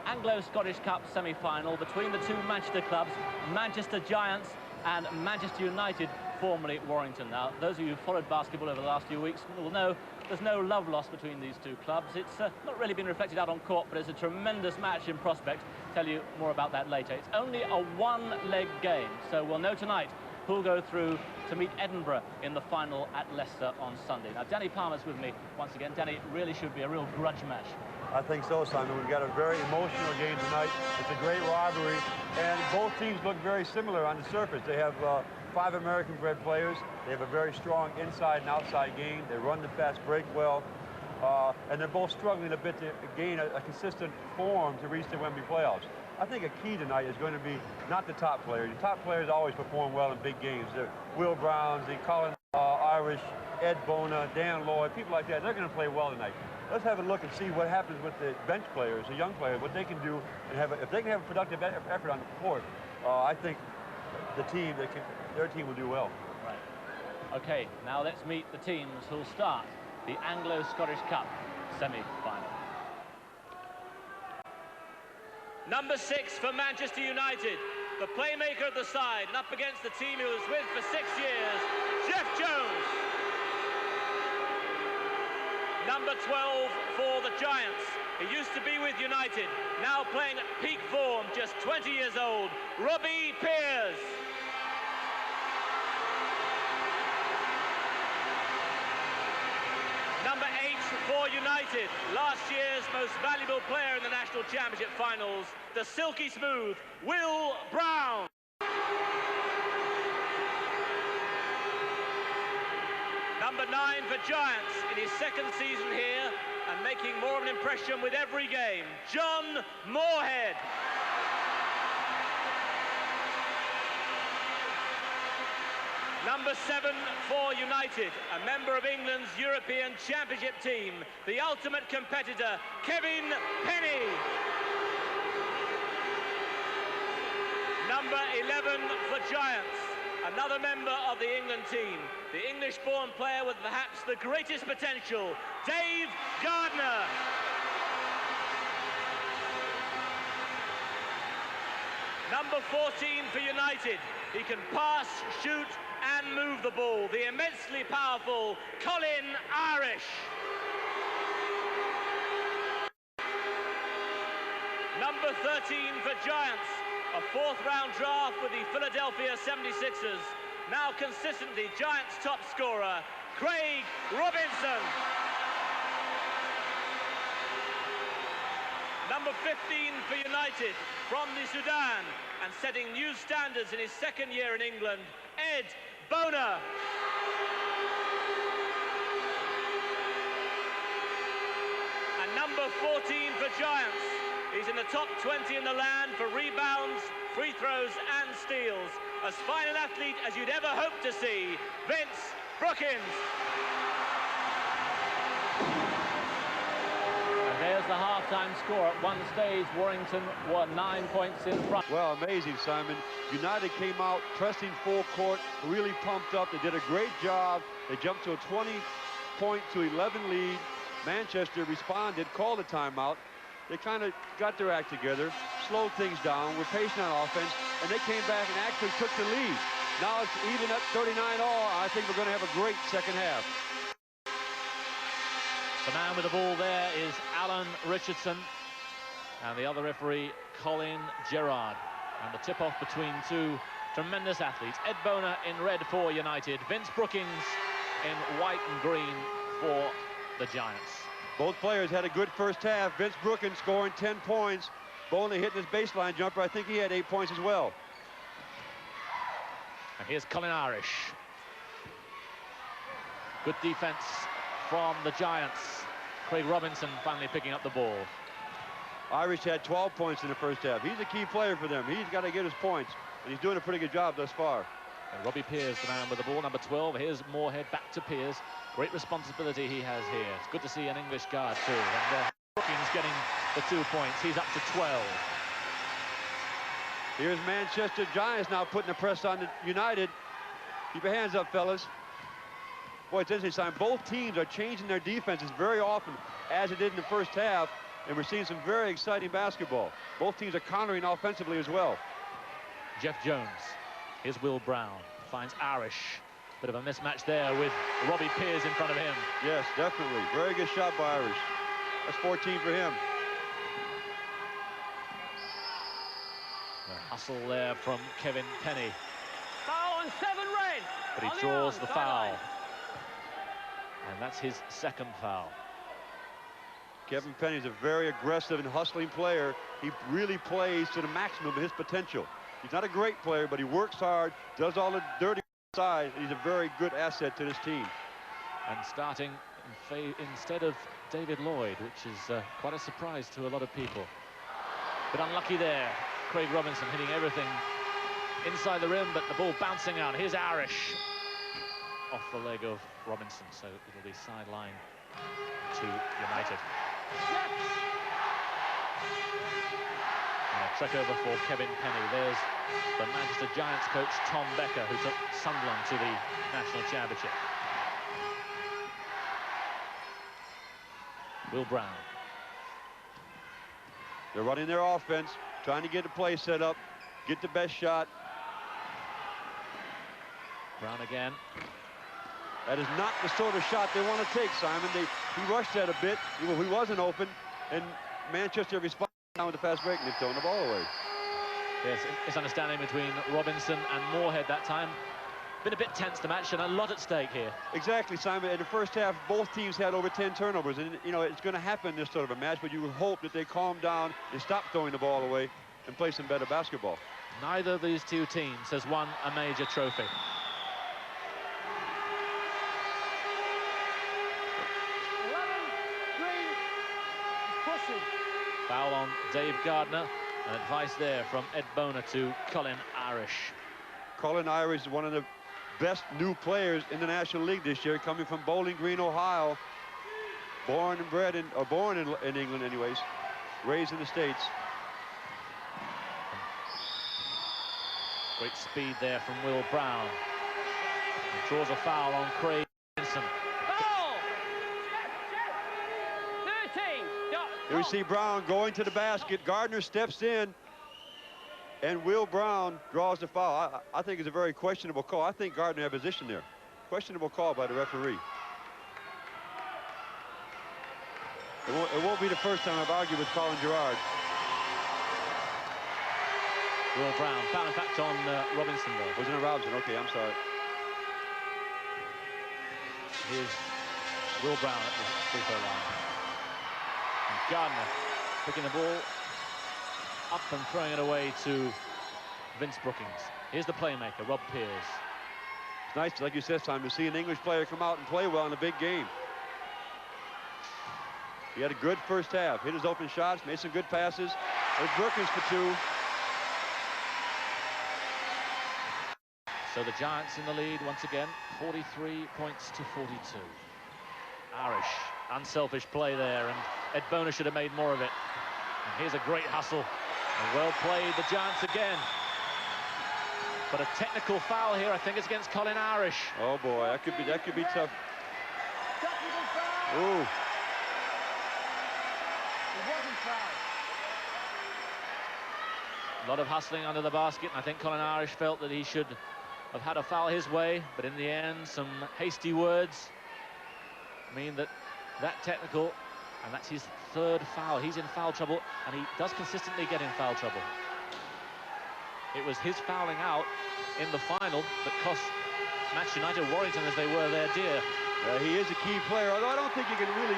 Anglo Scottish Cup Semi-Final between the two Manchester clubs, Manchester Giants and Manchester United, formerly Warrington. Now, those of you who've followed basketball over the last few weeks will know there's no love lost between these two clubs. It's not really been reflected out on court, but it's a tremendous match in prospect. Tell you more about that later. It's only a one-leg game, so we'll know tonight who'll go through to meet Edinburgh in the final at Leicester on Sunday. Now, Danny Palmer's with me once again. Danny, it really should be a real grudge match. I think so, Simon. We've got a very emotional game tonight. It's a great rivalry, and both teams look very similar on the surface. They have 5 American-bred players. They have a very strong inside and outside game. They run the fast break well, and they're both struggling a bit to gain a consistent form to reach the Wembley playoffs. I think a key tonight is going to be not the top players. The top players always perform well in big games. The Will Browns, the Colin Irish, Ed Bona, Dan Lloyd, people like that. They're going to play well tonight. Let's have a look and see what happens with the bench players, the young players, what they can do, and if they can have a productive effort on the court. I think their team will do well. Right. Okay, now let's meet the teams who'll start the Anglo Scottish Cup Semi-Final. Number 6 for Manchester United, the playmaker at the side, and up against the team he was with for 6 years, Jeff Jones. Number 12 for the Giants. He used to be with United, now playing at peak form, just 20 years old, Robbie Pierce. Number 8 for United, last year's most valuable player in the National Championship finals, the silky smooth Will Brown. Number 9 for Giants, in his second season here and making more of an impression with every game, John Moorhead. Number 7 for United, a member of England's European Championship team, the ultimate competitor, Kevin Penny. Number 11 for Giants, another member of the England team, the English-born player with perhaps the greatest potential, Dave Gardner. Number 14 for United, he can pass, shoot, and move the ball, the immensely powerful Colin Irish. Number 13 for Giants, a 4th round draft with the Philadelphia 76ers, now consistently Giants top scorer, Craig Robinson. Number 15 for United, from the Sudan, and setting new standards in his second year in England, Ed Bona. And number 14 for Giants, he's in the top 20 in the land for rebounds, free throws and steals. As fine an athlete as you'd ever hope to see, Vince Brookins. And there's the half-time score. At one stage, Warrington were 9 points in front. Well, amazing, Simon. United came out, pressing full court, really pumped up. They did a great job. They jumped to a 20-11 lead. Manchester responded, called a timeout. They kind of got their act together, slowed things down, were patient on offense, and they came back and actually took the lead. Now it's even up 39-all. I think we're going to have a great second half. The man with the ball there is Alan Richardson, and the other referee, Colin Gerrard. And the tip-off between two tremendous athletes. Ed Bona in red for United, Vince Brookins in white and green for the Giants. Both players had a good first half. Vince Brookins scoring 10 points. Bona hitting his baseline jumper. I think he had 8 points as well. And here's Colin Irish. Good defense from the Giants. Craig Robinson finally picking up the ball. Irish had 12 points in the first half. He's a key player for them. He's got to get his points, and he's doing a pretty good job thus far. And Robbie Pierce, the man with the ball, number 12. Here's Moorhead back to Pierce. Great responsibility he has here. It's good to see an English guard too. And Brookins getting the 2 points. He's up to 12. Here's Manchester Giants now putting the press on the United. Keep your hands up, fellas. Boy, it's interesting, Simon. Both teams are changing their defenses very often, as it did in the first half. and we're seeing some very exciting basketball. Both teams are countering offensively as well. Jeff Jones. Here's Will Brown. Finds Irish. Bit of a mismatch there with Robbie Pierce in front of him. Yes, definitely. Very good shot by Irish. That's 14 for him. The hustle there from Kevin Penny. Foul on 7 red. But he draws the foul. And that's his second foul. Kevin Penny is a very aggressive and hustling player. He really plays to the maximum of his potential. He's not a great player, but he works hard, does all the dirty side, and he's a very good asset to this team. And starting instead of David Lloyd, which is quite a surprise to a lot of people. But unlucky there. Craig Robinson hitting everything inside the rim, but the ball bouncing out. Here's Irish off the leg of Robinson, so it'll be sideline to United. And a trek over for Kevin Penny. There's the Manchester Giants coach Tom Becker, who took Sunderland to the National Championship. Will Brown. They're running their offense, trying to get the play set up, get the best shot. Brown again. That is not the sort of shot they want to take, Simon. He rushed that a bit. He wasn't open, and Manchester responded with a fast break, and they've thrown the ball away. Yes, misunderstanding between Robinson and Moorhead that time. Been a bit tense, the match, and a lot at stake here. Exactly, Simon. In the first half, both teams had over 10 turnovers, and you know it's going to happen in this sort of a match, but you hope that they calm down and stop throwing the ball away and play some better basketball. Neither of these two teams has won a major trophy. Foul on Dave Gardner, and advice there from Ed Boner to Colin Irish. Colin Irish is one of the best new players in the National League this year, coming from Bowling Green, Ohio. Born and bred born in England anyways, raised in the States. Great speed there from Will Brown. He draws a foul on Craig Robinson. Here we see Brown going to the basket. Gardner steps in, and Will Brown draws the foul. I think it's a very questionable call. I think Gardner had position there. Questionable call by the referee. It won't be the first time I've argued with Colin Gerard. Will Brown, foul in fact on Robinson though. Wasn't it Robinson? Okay, I'm sorry. Here's Will Brown at the free throw line. And Gardner picking the ball up and throwing it away to Vince Brookings. Here's the playmaker, Rob Pierce. It's nice, like you said, Simon, to see an English player come out and play well in a big game. He had a good first half, hit his open shots, made some good passes. There's Brookings for 2. So the Giants in the lead once again, 43 points to 42. Irish, unselfish play there, and Ed Boner should have made more of it. And here's a great hustle, and well played, the Giants again. But a technical foul here, I think it's against Colin Irish. Oh boy, that could be tough. Ooh. A lot of hustling under the basket, and I think Colin Irish felt that he should have had a foul his way, but in the end, some hasty words mean that technical, and that's his 3rd foul. He's in foul trouble, and he does consistently get in foul trouble. It was his fouling out in the final that cost Manchester United Warrington, as they were their dear. He is a key player, although I don't think you can really,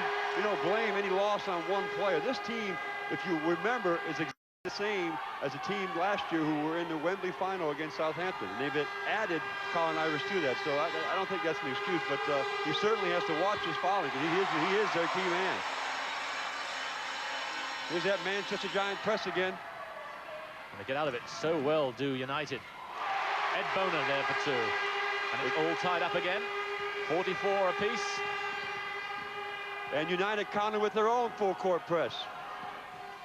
blame any loss on one player. This team, if you remember, is exactly the same as a team last year who were in the Wembley final against Southampton. And they've added Colin Irish to that, so I don't think that's an excuse, but he certainly has to watch his fouling, because he is their key man. Here's that Manchester Giant press again. And they get out of it so well, do United. Ed Boner there for 2. And it's all tied up again. 44 apiece. And United counter with their own full-court press.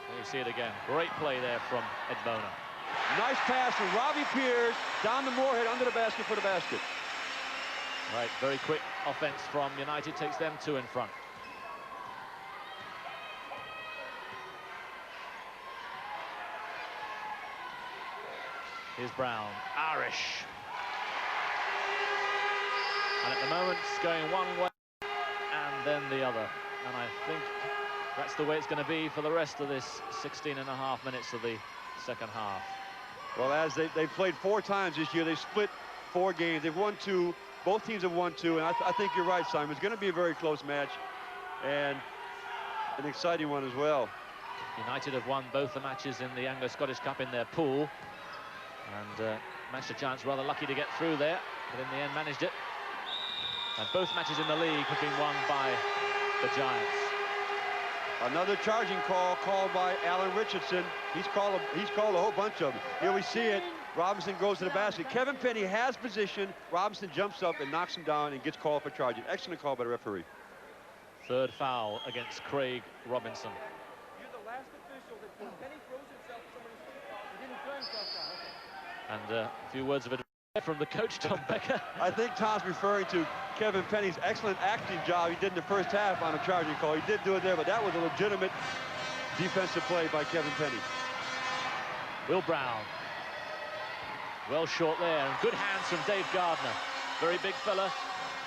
There you see it again. Great play there from Ed Boner. Nice pass from Robbie Pierce down to Moorhead under the basket for the basket. Right, very quick offense from United, takes them 2 in front. Here's Brown. Irish. And at the moment, it's going one way and then the other. And I think that's the way it's going to be for the rest of this 16.5 minutes of the second half. Well, as they've played 4 times this year, they've split 4 games. They've won 2. Both teams have won 2, and I think you're right, Simon. It's going to be a very close match and an exciting one as well. United have won both the matches in the Anglo Scottish Cup in their pool, and Manchester Giants rather lucky to get through there, but in the end managed it. And both matches in the league have been won by the Giants. Another charging call called by Alan Richardson. He's called a whole bunch of them. Here we see it. Robinson goes to the basket. Kevin Penny has position. Robinson jumps up and knocks him down and gets called for charging. Excellent call by the referee. Third foul against Craig Robinson. You're the last official that when Penny throws himself to somebody's feet, he didn't throw himself down. Okay. And a few words of advice from the coach, Tom Becker. I think Tom's referring to Kevin Penny's excellent acting job he did in the first half on a charging call. He did do it there, but that was a legitimate defensive play by Kevin Penny. Will Brown. Well short there, and good hands from Dave Gardner. Very big fella,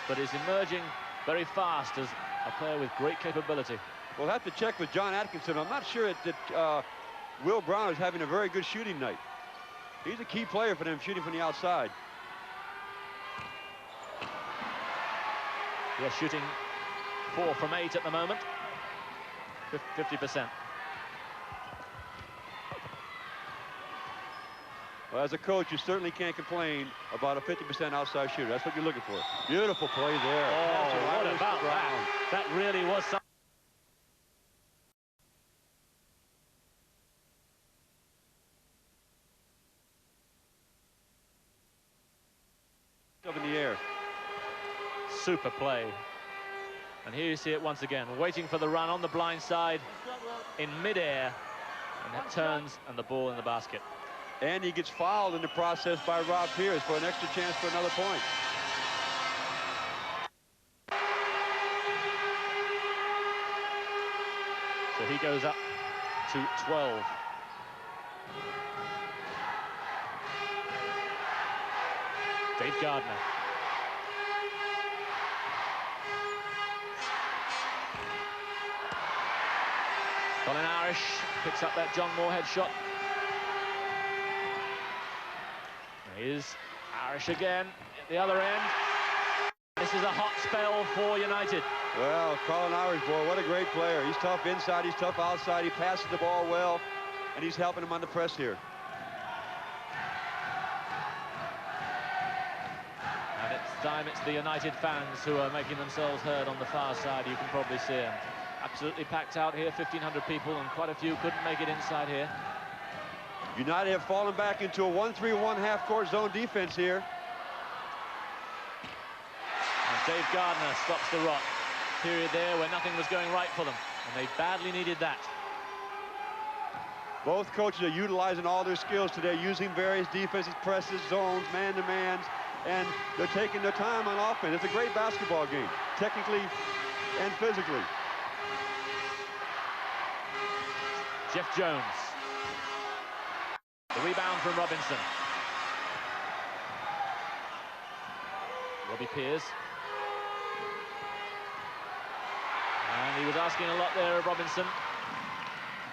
but is emerging very fast as a player with great capability. We'll have to check with John Atkinson. I'm not sure that Will Brown is having a very good shooting night. He's a key player for them, shooting from the outside. Yeah, shooting 4 from 8 at the moment. 50%. Well, as a coach, you certainly can't complain about a 50% outside shooter. That's what you're looking for. Beautiful play there. Oh, what about that? That really was something. Up in the air. Super play. And here you see it once again, waiting for the run on the blind side in midair, and it turns and the ball in the basket. And he gets fouled in the process by Rob Pierce for an extra chance for another point. So he goes up to 12. Dave Gardner. Colin Irish picks up that John Moorhead shot. Here's Irish again at the other end. This is a hot spell for United. Well, Colin Irish, boy, what a great player. He's tough inside, he's tough outside, he passes the ball well, and he's helping him on the press here. And it's time it's the United fans who are making themselves heard on the far side. You can probably see them. Absolutely packed out here, 1,500 people, and quite a few couldn't make it inside here. United have fallen back into a 1-3-1 half-court zone defense here. And Dave Gardner stops the rot. Period there where nothing was going right for them, and they badly needed that. Both coaches are utilizing all their skills today, using various defenses, presses, zones, man-to-mans, and they're taking their time on offense. It's a great basketball game, technically and physically. Jeff Jones. The rebound from Robinson. Robbie Pierce. And he was asking a lot there of Robinson.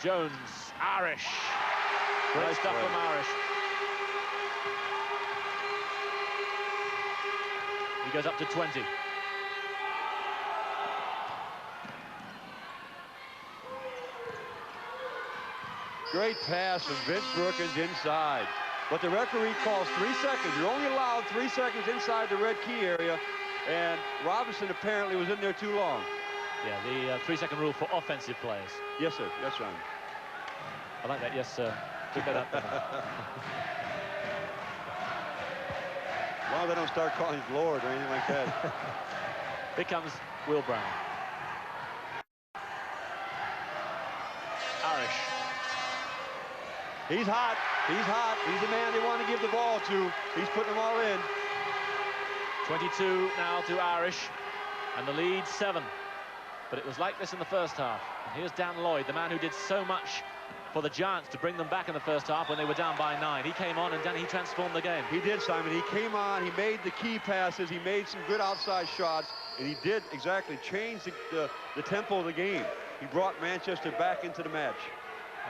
Jones, Irish. Great Nice stuff play from Irish. He goes up to 20. Great pass from Vince Brookins inside. But the referee calls 3 seconds. You're only allowed 3 seconds inside the red key area. And Robinson apparently was in there too long. Yeah, the 3-second rule for offensive players. Yes, sir. Yes, John. I like that, yes, sir. Pick that up. As long as they don't start calling Lord or anything like that. Here comes Will Brown. Irish. He's hot. He's hot. He's the man they want to give the ball to. He's putting them all in. 22 now to Irish, and the lead 7. But it was like this in the first half. And here's Dan Lloyd, the man who did so much for the Giants to bring them back in the first half when they were down by 9. He came on, and Danny, he transformed the game. He did, Simon. He came on, he made the key passes, he made some good outside shots, and he did exactly change the tempo of the game. He brought Manchester back into the match.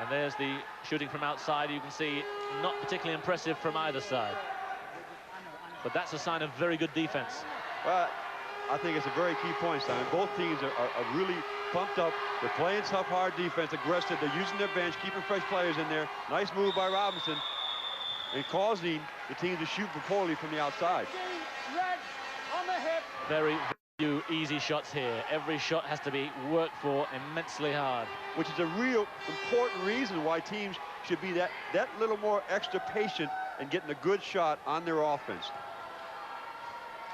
And there's the shooting from outside. You can see not particularly impressive from either side. But that's a sign of very good defense. Well, I think it's a very key point, Simon. Both teams are really pumped up. They're playing tough, hard defense, aggressive. They're using their bench, keeping fresh players in there. Nice move by Robinson, and causing the team to shoot poorly from the outside. Red on the hip. Very few easy shots here. Every shot has to be worked for immensely hard. Which is a real important reason why teams should be that little more extra patient in getting a good shot on their offense.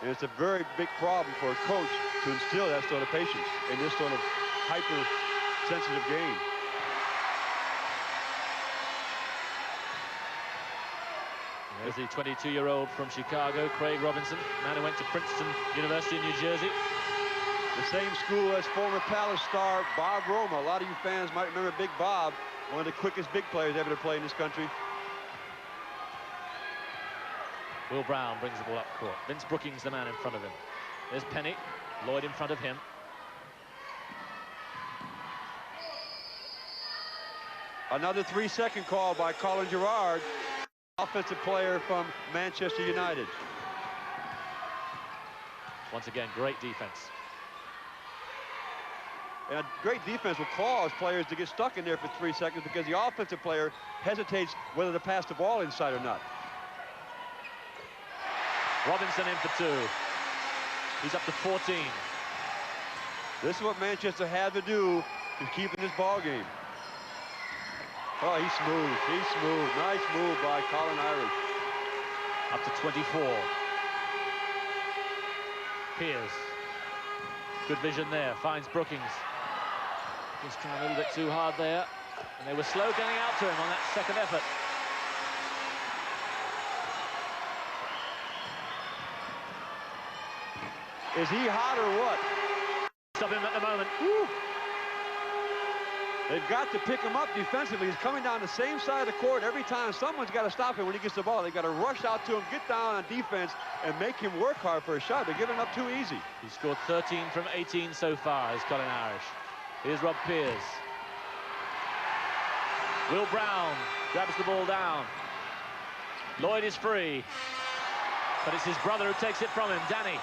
And it's a very big problem for a coach to instill that sort of patience in this sort of hyper-sensitive game. There's the 22-year-old from Chicago, Craig Robinson, man who went to Princeton University in New Jersey. The same school as former Palace star Bob Roma. A lot of you fans might remember Big Bob, one of the quickest big players ever to play in this country. Will Brown brings the ball up court. Vince Brookings, the man in front of him. There's Penny, Lloyd in front of him. Another 3-second call by Colin Gerrard, offensive player from Manchester United. Once again, great defense. And great defense will cause players to get stuck in there for 3 seconds because the offensive player hesitates whether to pass the ball inside or not. Robinson in for 2. He's up to 14. This is what Manchester had to do to keep in this ball game. Oh, he's smooth. He's smooth. Nice move by Colin Irish. Up to 24. Pierce. Good vision there. Finds Brookings. He's trying a little bit too hard there. And they were slow getting out to him on that second effort. Is he hot or what? Stop him at the moment. Woo. They've got to pick him up defensively. He's coming down the same side of the court every time. Someone's got to stop him when he gets the ball. They've got to rush out to him, get down on defense, and make him work hard for a shot. They're giving up too easy. He scored 13 from 18 so far as Colin Irish. Here's Rob Pierce. Will Brown grabs the ball down. Lloyd is free. But it's his brother who takes it from him, Danny.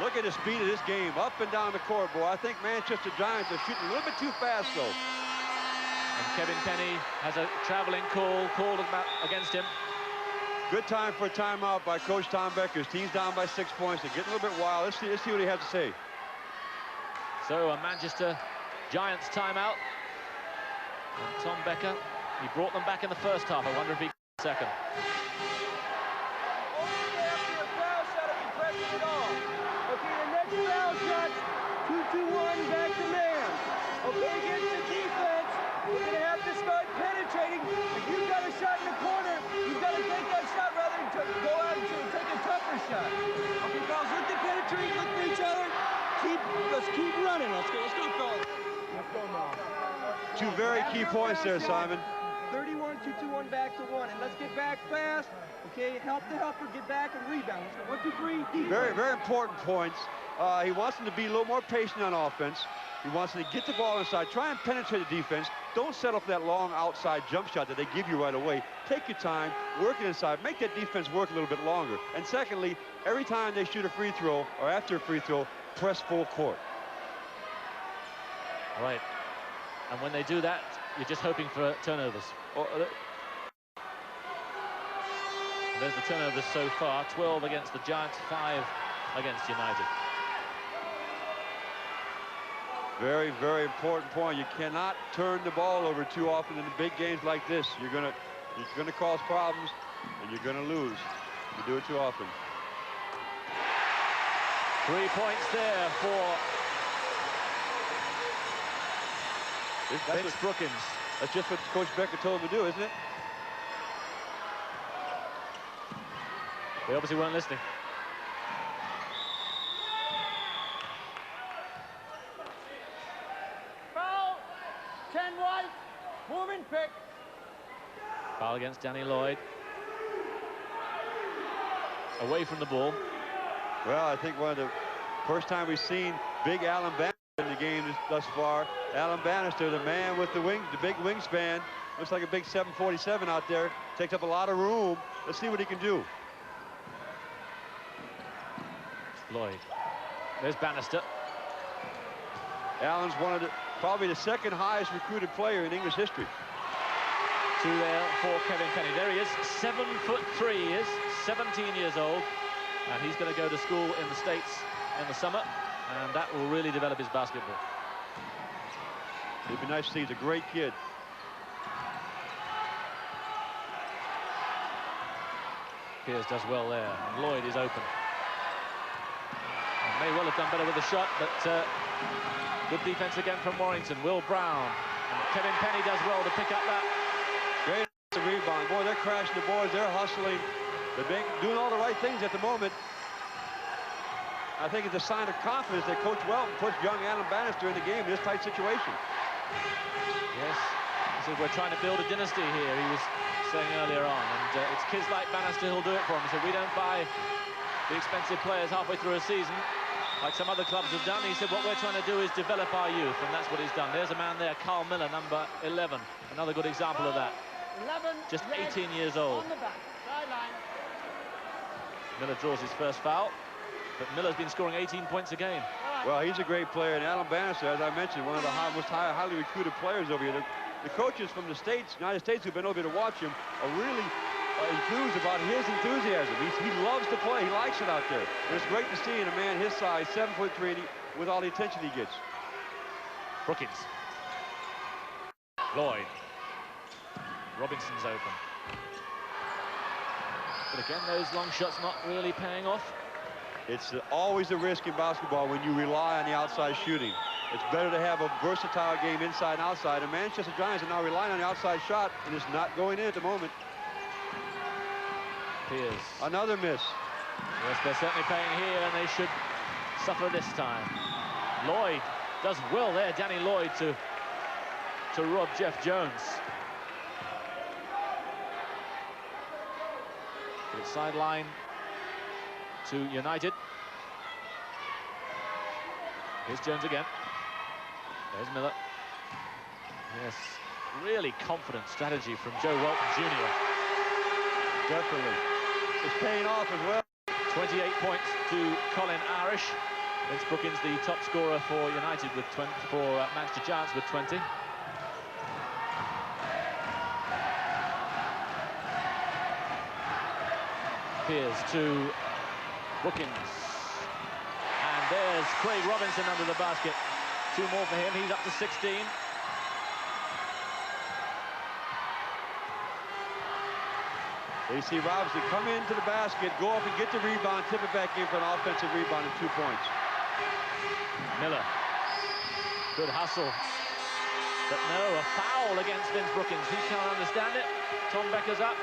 Look at the speed of this game, up and down the court, boy. I think Manchester Giants are shooting a little bit too fast, though. And Kevin Penny has a traveling call called against him. Good time for a timeout by Coach Tom Becker. His team's down by 6 points. They're getting a little bit wild. Let's see what he has to say. So a Manchester Giants timeout. And Tom Becker, he brought them back in the first half. I wonder if he can second. Foul shots, 2-2-1 back to man. Okay, against the defense, we're going to have to start penetrating. If you've got a shot in the corner, you've got to take that shot rather than go out and take a tougher shot. Okay, fellas, look to penetrate, look for each other. Let's keep running. Let's go, fellas. Let's go, Mom. Two very key points there, Simon. 31, 2-2-1 back to 1, and let's get back fast. Okay, help the helper get back and rebound. Let's go 1, 2, 3. Defense. Very, very important points. He wants them to be a little more patient on offense. He wants them to get the ball inside, try and penetrate the defense. Don't settle for that long outside jump shot that they give you right away. Take your time, work it inside, make that defense work a little bit longer. And secondly, every time they shoot a free throw or after a free throw, press full court. All right. And when they do that, you're just hoping for turnovers. There's the turnovers so far. 12 against the Giants, 5 against United. Very, very important point. You cannot turn the ball over too often in the big games like this. You're gonna cause problems, and you're gonna lose. You do it too often. 3 points there for Vince Brookings. That's just what Coach Becker told him to do, isn't it? They obviously weren't listening. Foul. 10 white. Moving. pick. Foul against Danny Lloyd. Away from the ball. Well, I think one of the first time we've seen big Alan Bannister in the game thus far. Alan Bannister, the man with the big wingspan. Looks like a big 747 out there. Takes up a lot of room. Let's see what he can do. Lloyd. There's Bannister. Alan's probably the second highest recruited player in English history. Two there for Kevin Penny. There he is, 7'3" he is, 17 years old. And he's going to go to school in the States in the summer. And that will really develop his basketball. It'd be nice to see. He's a great kid. Pierce does well there. And Lloyd is open. May well have done better with the shot, but good defense again from Warrington. Will Brown. And Kevin Penny does well to pick up that. Great rebound. Boy, they're crashing the boards. They're hustling. They're doing all the right things at the moment. I think it's a sign of confidence that Coach Welton puts young Alan Bannister in the game in this tight situation. Yes. He said, we're trying to build a dynasty here, he was saying earlier on. And it's kids like Bannister who'll do it for him. He said, we don't buy the expensive players halfway through a season, like some other clubs have done. He said, what we're trying to do is develop our youth, and that's what he's done. There's a man there, Carl Miller, number 11. Another good example of that. 11, just 18 years old. On the back, sideline. Miller draws his first foul, but Miller's been scoring 18 points a game. Well, he's a great player, and Alan Bannister, as I mentioned, one of the most highly recruited players over here. The coaches from the United States who've been over here to watch him are really enthused about his enthusiasm. He loves to play. He likes it out there. And it's great to see in a man his size, 7'3", with all the attention he gets. Brookins. Lloyd. Robinson's open. But again, those long shots not really paying off. It's always a risk in basketball when you rely on the outside shooting. It's better to have a versatile game inside and outside. And Manchester Giants are now relying on the outside shot, and it's not going in at the moment. Pierce. Another miss. Yes, they're certainly paying here, and they should suffer this time. Lloyd does well there, Danny Lloyd, to rob Jeff Jones. Good sideline to United. Here's Jones again. There's Miller. Yes, really confident strategy from Joe Walton Jr. Definitely. It's paying off as well. 28 points to Colin Irish. Vince Brookins, the top scorer for United with 20, for Manchester Giants with 20. Pierce to Brookins. And there's Craig Robinson under the basket. Two more for him. He's up to 16. AC Robinson come into the basket, go up and get the rebound, tip it back in for an offensive rebound and 2 points. Miller. Good hustle. But no, a foul against Vince Brookins. He can't understand it. Tom Becker's up.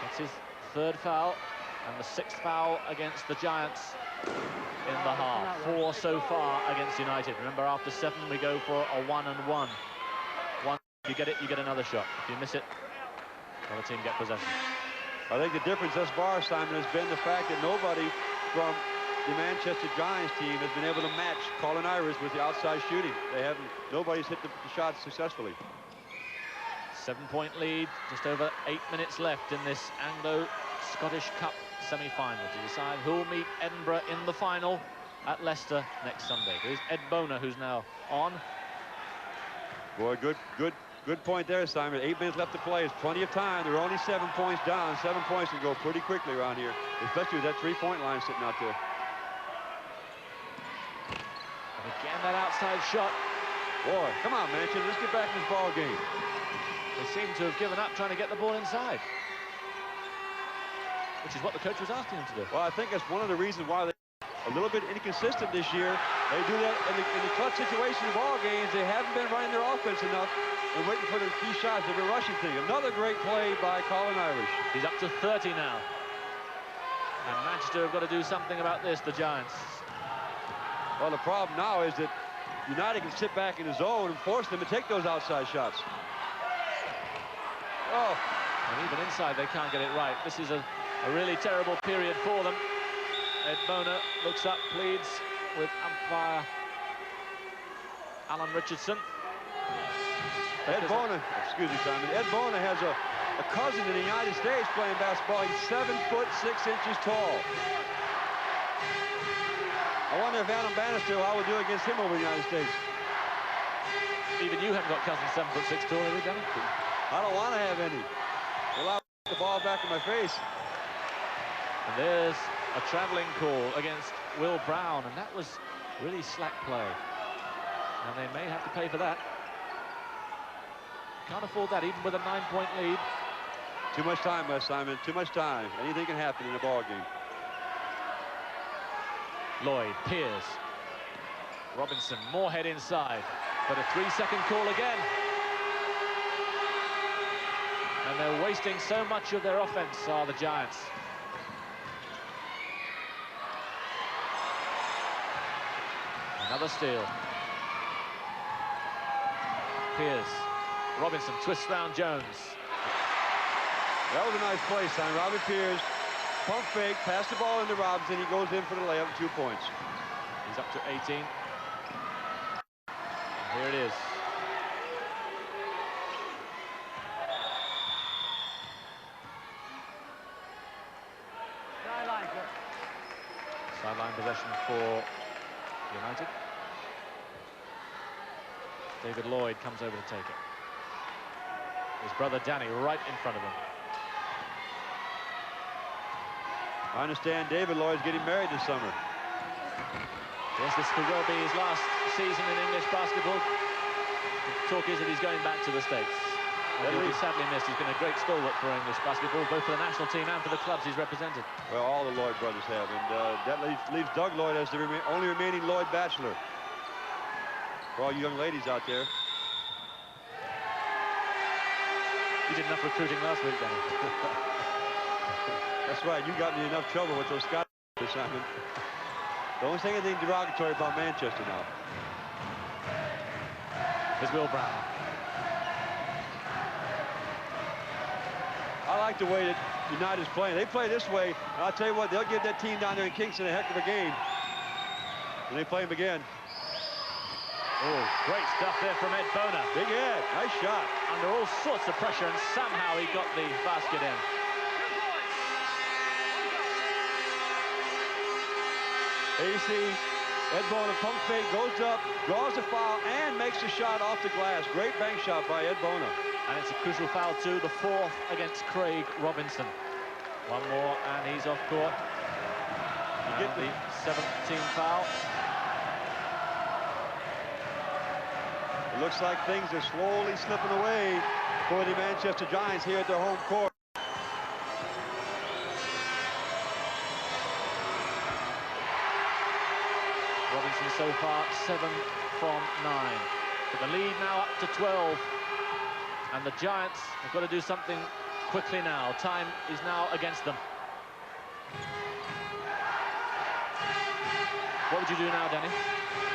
That's his third foul and the 6th foul against the Giants in the half. 4 so far against United. Remember, after 7 we go for a 1-and-1. If you get it, you get another shot. If you miss it, the other team get possession. I think the difference thus far, Simon, has been the fact that nobody from the Manchester Giants team has been able to match Colin Irish with the outside shooting. Nobody's hit the shots successfully. 7-point lead, just over 8 minutes left in this Anglo Scottish Cup Semi-Final to decide who will meet Edinburgh in the final at Leicester next Sunday. Here's Ed Boner, who's now on. Boy, good point there, Simon. 8 minutes left to play. It's plenty of time. They're only 7 points down. 7 points can go pretty quickly around here, especially with that 3-point line sitting out there. And again, that outside shot. Boy, come on, Manchester. Let's get back in this ball game. They seem to have given up trying to get the ball inside, which is what the coach was asking them to do. Well, I think that's one of the reasons why they're a little bit inconsistent this year. They do that in the clutch situation of ball games. They haven't been running their offense enough and waiting for their key shots. They've been rushing to you. Another great play by Colin Irish. He's up to 30 now. And Manchester have got to do something about this, the Giants. Well, the problem now is that United can sit back in the zone and force them to take those outside shots. Oh. And even inside, they can't get it right. This is a really terrible period for them. Ed Boner looks up, pleads with umpire Alan Richardson. Ed Boner, excuse me, Simon. Ed Boner has a cousin in the United States playing basketball. He's 7'6" tall. I wonder if Adam Bannister, how would do against him over the United States. Even you haven't got cousins 7'6" tall, have you, Danny? I don't want to have any. Allow the ball back in my face. And there's a travelling call against Will Brown, and that was really slack play. And they may have to pay for that. Can't afford that, even with a 9-point lead. Too much time, Wes Simon. Too much time. Anything can happen in a ball game. Lloyd, Pierce, Robinson, Moorhead inside, but a 3-second call again. And they're wasting so much of their offense, are the Giants. Another steal. Pierce, Robinson twists round Jones. That was a nice play, Simon. Robbie Pierce, pump fake, pass the ball into Robinson. He goes in for the layup, 2 points. He's up to 18. Here it is. Sideline possession for United. David Lloyd comes over to take it. His brother Danny right in front of him. I understand David Lloyd's getting married this summer. Yes, this could well be his last season in English basketball. The talk is that he's going back to the States. And he'll be sadly missed. He's been a great stalwart for English basketball, both for the national team and for the clubs he's represented. Well, all the Lloyd brothers have, and that leaves Doug Lloyd as the only remaining Lloyd bachelor. For all you young ladies out there. You did enough recruiting last week, Danny. That's right, you got me enough trouble with those Scottish, Simon. Don't say anything derogatory about Manchester now. Here's Will Brown. I like the way that United's playing. They play this way, and I'll tell you what, they'll give that team down there in Kingston a heck of a game. And they play him again. Oh, great stuff there from Ed Boner. Big Ed, nice shot. Under all sorts of pressure, and somehow he got the basket in. AC, Ed Boner, pump fake, goes up, draws a foul, and makes the shot off the glass. Great bank shot by Ed Boner. And it's a crucial foul too, the 4th against Craig Robinson. One more, and he's off court. You get the 7th team foul. It looks like things are slowly slipping away for the Manchester Giants here at their home court. Robinson so far 7 from 9. But the lead now up to 12. And the Giants have got to do something quickly now. Time is now against them. What would you do now, Danny?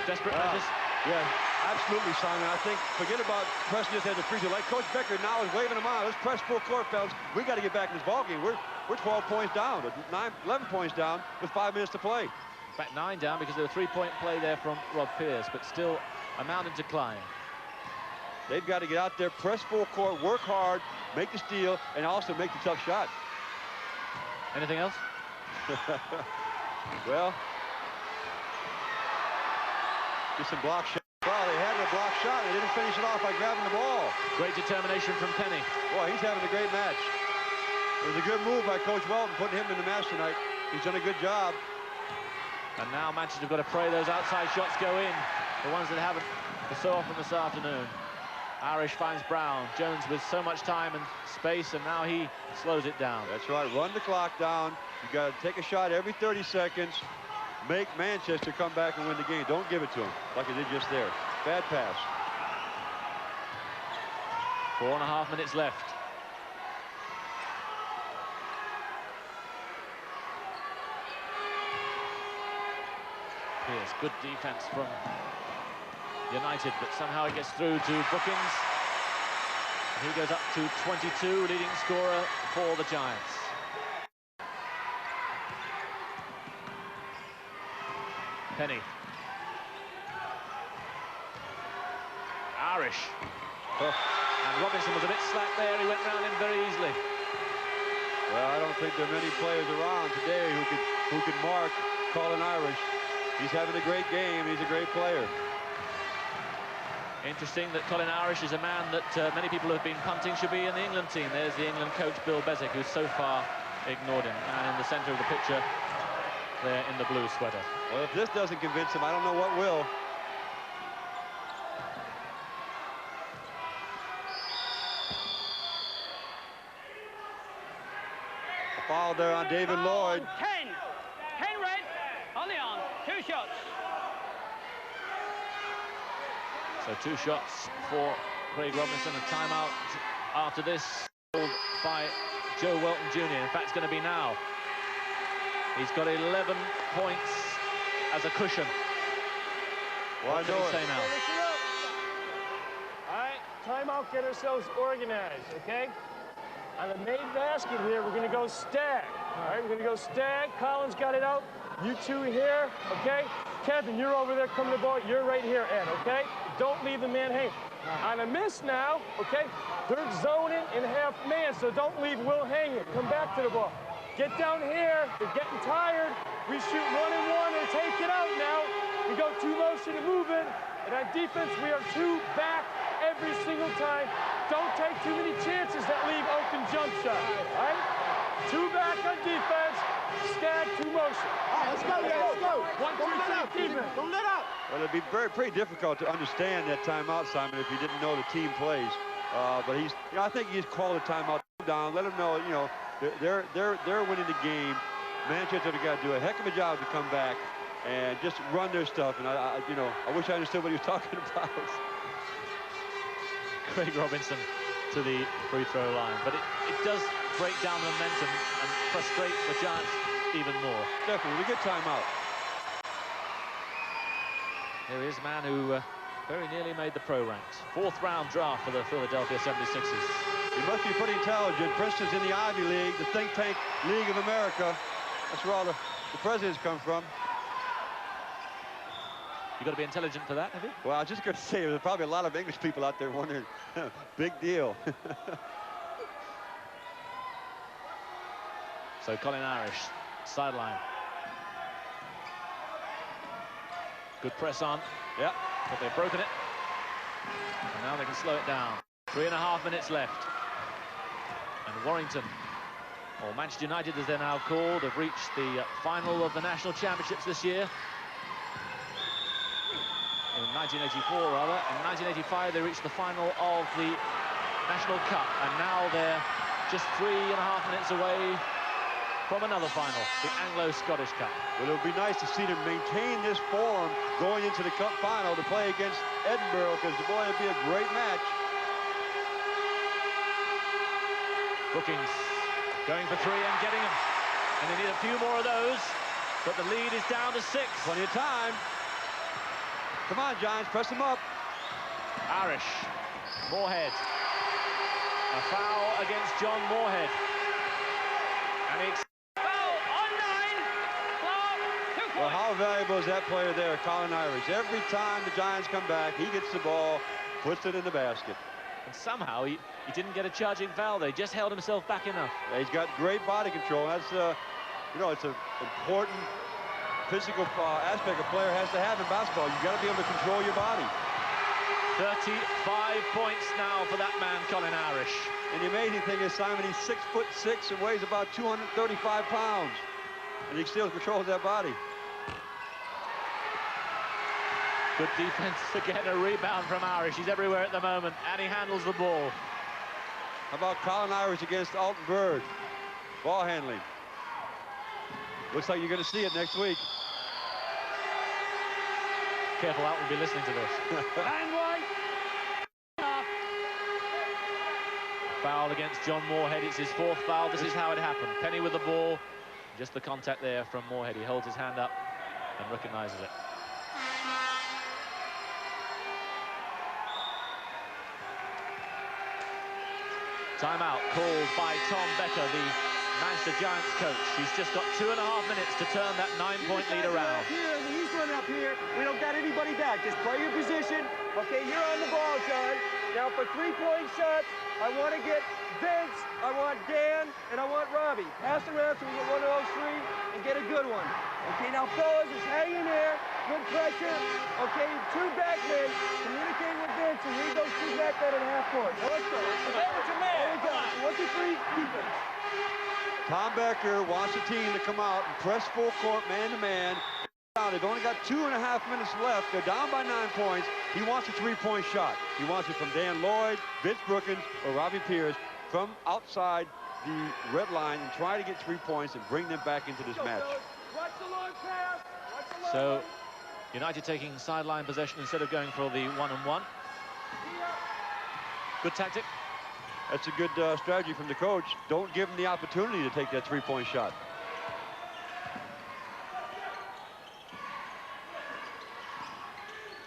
Desperate measures? Yeah, absolutely, Simon. I think forget about pressing just at the free throw. Like Coach Becker now is waving them on. Let's press full court, fellas. We got to get back in this ball game. We're 12 points down, 11 points down with 5 minutes to play. Back 9 down because of a 3-point play there from Rob Pierce, but still a mountain to climb. They've got to get out there, press full court, work hard, make the steal, and also make the tough shot. Anything else? Well, just some block shot. Well, they had a block shot, and they didn't finish it off by grabbing the ball. Great determination from Penny. Boy, he's having a great match. It was a good move by Coach Welton, putting him in the match tonight. He's done a good job. And now Manchester have got to pray those outside shots go in, the ones that haven't so often this afternoon. Irish finds Brown. Jones with so much time and space, and now he slows it down. That's right. Run the clock down. You got to take a shot every 30 seconds. Make Manchester come back and win the game. Don't give it to them like it did just there. Bad pass. 4.5 minutes left. Pierce, good defense from United, but somehow it gets through to Brookings. He goes up to 22, leading scorer for the Giants. Penny. Irish. And Robinson was a bit slack there. He went round him very easily. Well, I don't think there are many players around today who could mark Colin Irish. He's having a great game. He's a great player. Interesting that Colin Irish is a man that many people have been punting should be in the England team. There's the England coach, Bill Beswick, who's so far ignored him. And in the centre of the picture, there in the blue sweater. Well, if this doesn't convince him, I don't know what will. A foul there on David Lloyd. 10 red, on the arm, 2 shots. So 2 shots for Craig Robinson, a timeout after this called by Joe Welton Jr. In fact, it's going to be now. He's got 11 points as a cushion. Well, what can he say now? All right, timeout, get ourselves organized, okay? On the main basket here, we're gonna go stag. All right, we're gonna go stag. Colin's got it out. You 2 here, okay? Kevin, you're over there coming to the ball. You're right here, Ed, okay? Don't leave the man hanging. On a miss now, okay? They're zoning in half man, so don't leave Will hanging. Come back to the ball. Get down here. They're getting tired. We shoot 1 and 1 and take it out now. We go 2 motion to move it. And on defense, we are 2 back every single time. Don't take too many chances that leave open jump shot. All right? 2 back on defense. Stag 2 motion. All right, let's go. 1, 2, 3, defense. Don't let up. Well, it'd be pretty difficult to understand that timeout, Simon, if you didn't know the team plays. But he's, I think he's called a timeout down. Let him know, they're winning the game. Manchester have got to do a heck of a job to come back and just run their stuff. And I wish I understood what he was talking about. Craig Robinson to the free throw line, but it does break down the momentum and frustrate the Giants even more. Definitely, we get timeout. Here is a man who very nearly made the pro ranks. 4th round draft for the Philadelphia 76ers. He must be pretty intelligent. Princeton's in the Ivy League, the think tank League of America. That's where all the presidents come from. You've got to be intelligent for that, have you? Well, I was just going to say, there's probably a lot of English people out there wondering, big deal. So Colin Irish, sideline. Good press on. Yeah. But they've broken it. And now they can slow it down. 3.5 minutes left. And Warrington, or Manchester United as they're now called, have reached the final of the national championships this year. In 1984, rather. In 1985, they reached the final of the National Cup. And now they're just 3.5 minutes away from another final, the Anglo Scottish Cup. Well, it would be nice to see them maintain this form going into the Cup final to play against Edinburgh, because, boy, it'd be a great match. Brookings going for 3 and getting them. And they need a few more of those, but the lead is down to 6. Plenty of time. Come on, Giants, press them up. Irish, Moorhead. A foul against John Moorhead. And he... Foul on 9. Clark, 2 points. Well, how valuable is that player there, Colin Irish? Every time the Giants come back, he gets the ball, puts it in the basket. And somehow he didn't get a charging foul. They just held himself back enough. Yeah, he's got great body control. That's, it's an important physical aspect a player has to have in basketball. You've got to be able to control your body. 35 points now for that man, Colin Irish. And the amazing thing is, Simon, he's 6'6" and weighs about 235 pounds. And he still controls that body. Good defense again, a rebound from Irish. He's everywhere at the moment, and he handles the ball. How about Colin Irish against Alton Berg? Ball handling. Looks like you're going to see it next week. Careful, Alton will be listening to this. And 1. Foul against John Moorhead. It's his 4th foul. This is how it happened. Penny with the ball. Just the contact there from Moorhead. He holds his hand up and recognises it. Timeout called by Tom Becker, the Manchester Giants coach. He's just got 2.5 minutes to turn that 9-point lead around. Here, and he's running up here. We don't got anybody back. Just play your position. Okay, you're on the ball, John. Now for 3-point shots, I want to get Vince, I want Dan, and I want Robbie. Pass around so we get one of those three and get a good one. Okay, now fellas, just hang in there. Good pressure. Okay, 2 backmen. Communicate with Vince and read those 2 backmen at half court. Now let's go. There we go. 1, 2, 3, defense. Tom Becker wants the team to come out and press full court, man-to-man. They've only got 2.5 minutes left. They're down by 9 points. He wants a 3-point shot. He wants it from Dan Lloyd, Vince Brookins, or Robbie Pierce from outside the red line and try to get 3 points and bring them back into this match. Watch the long pass. Watch the long So United taking sideline possession instead of going for the 1-on-1. Good tactic. That's a good strategy from the coach. Don't give him the opportunity to take that 3-point shot.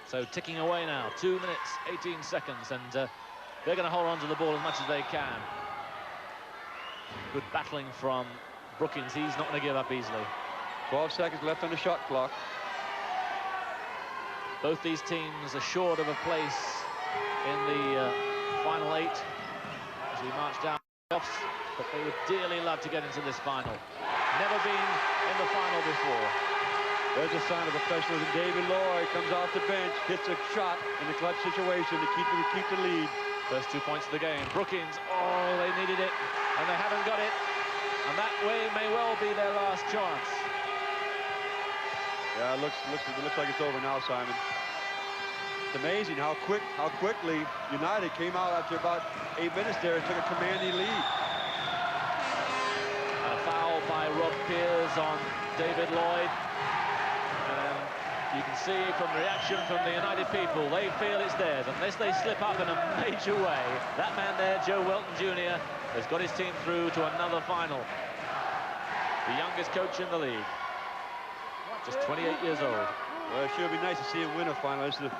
So ticking away now, 2 minutes, 18 seconds, and they're going to hold on to the ball as much as they can. Good battling from Brookins. He's not going to give up easily. 12 seconds left on the shot clock. Both these teams are short of a place in the final 8 as we march down the playoffs, but they would dearly love to get into this final. Never been in the final before. There's a sign of professionalism. David Lloyd comes off the bench, hits a shot in the clutch situation to keep the lead. First 2 points of the game. Brookins, oh, they needed it, and they haven't got it. And that way may well be their last chance. Yeah, it looks like it's over now, Simon. It's amazing how quickly United came out after about 8 minutes there and took a commanding lead. And a foul by Robbie Pierce on David Lloyd. You can see from the reaction from the United people, they feel it's theirs, unless they slip up in a major way. That man there, Joe Welton Jr., has got his team through to another final. The youngest coach in the league, just 28 years old. Well, it should be nice to see him win a final. This is the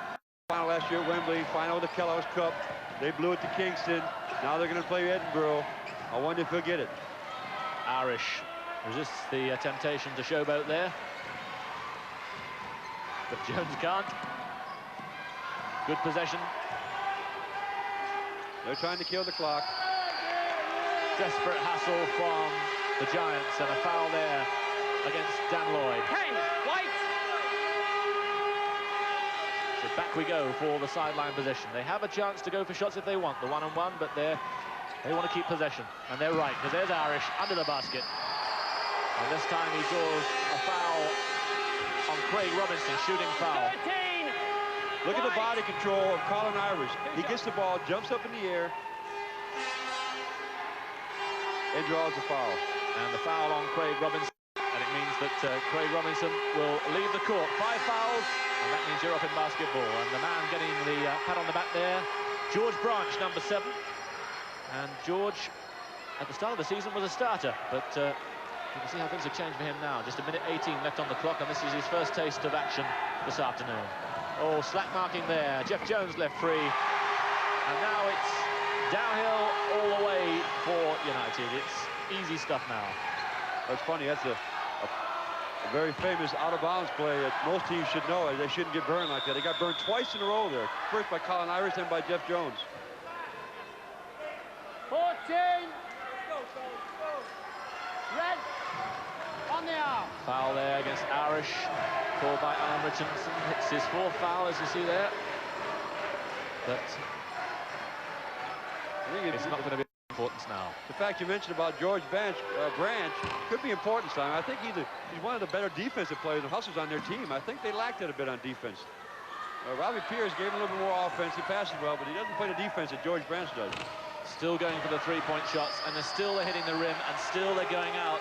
final last year at Wembley, final of the Kellogg's Cup. They blew it to Kingston. Now they're going to play Edinburgh. I wonder if he'll get it. Irish resists the temptation to showboat there. But Jones can't. Good possession. They're trying to kill the clock. Desperate hassle from the Giants, and a foul there against Dan Lloyd. 10, white. So back we go for the sideline possession. They have a chance to go for shots if they want, the 1-on-1, but they want to keep possession. And they're right, because there's Irish under the basket. And this time he draws a foul on Craig Robinson, shooting foul. 13. Look at the body control of Colin Irish. He gets the ball, jumps up in the air, and draws a foul. And the foul on Craig Robinson, and it means that Craig Robinson will leave the court. 5 fouls, and that means you're up in basketball. And the man getting the pat on the back there, George Branch, number 7. And George, at the start of the season, was a starter, but you can see how things have changed for him now. Just a minute 18 left on the clock, and this is his first taste of action this afternoon. Oh, slack marking there. Jeff Jones left free. And now it's downhill all the way for United. It's easy stuff now. That's funny. That's a very famous out-of-bounds play that most teams should know. They shouldn't get burned like that. They got burned twice in a row there. First by Colin Irish, then by Jeff Jones. 14. Red. On the arm. Foul there against Irish, called by Alan Richardson. It's his 4th foul, as you see there. But it's not going to be important now. The fact you mentioned about George Branch could be important, Simon. I think he's one of the better defensive players and hustles on their team. I think they lacked it a bit on defense. Robbie Pierce gave him a little bit more offense. He passes well, but he doesn't play the defense that George Branch does. Still going for the 3-point shots, and they're hitting the rim, and still they're going out.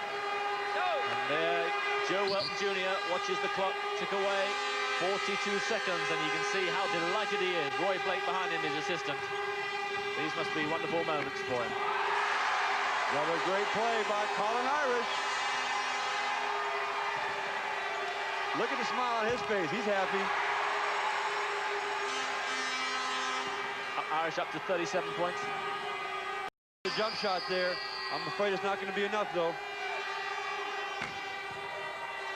And there, Joe Welton Jr. watches the clock tick away. 42 seconds, and you can see how delighted he is. Roy Blake behind him, his assistant. These must be wonderful moments for him. Another great play by Colin Irish. Look at the smile on his face. He's happy. Irish up to 37 points. jump shot there. I'm afraid it's not going to be enough, though.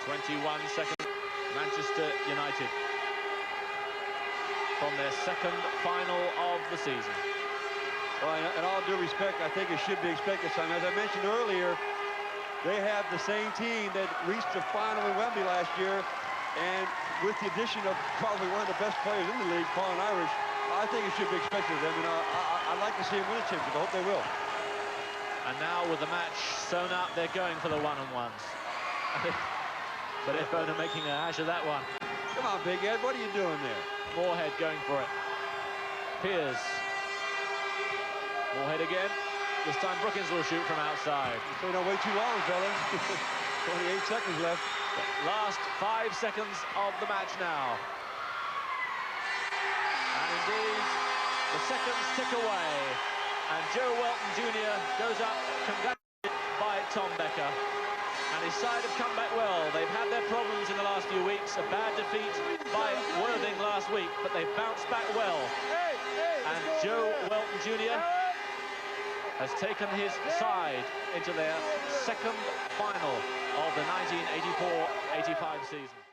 21 seconds, Manchester United from their second final of the season. Well, in all due respect, I think it should be expected. So, as I mentioned earlier, they have the same team that reached the final in Wembley last year, and with the addition of probably one of the best players in the league, Colin Irish, I think it should be expected of them, and I'd like to see them win a championship. I hope they will. And now with the match sewn up, they're going for the one-on-ones. But Ed Boner making a hash of that one. Come on, Big Ed, what are you doing there? Moorhead going for it. Pierce. Moorhead again. This time Brookins will shoot from outside. So don't wait too long, fellas. 28 seconds left. Last 5 seconds of the match now. And indeed, the seconds tick away. And Joe Welton Jr. goes up, conducted by Tom Becker. And his side have come back well. They've had their problems in the last few weeks. A bad defeat by Worthing last week, but they've bounced back well. And Joe Welton Jr. has taken his side into their second final of the 1984-85 season.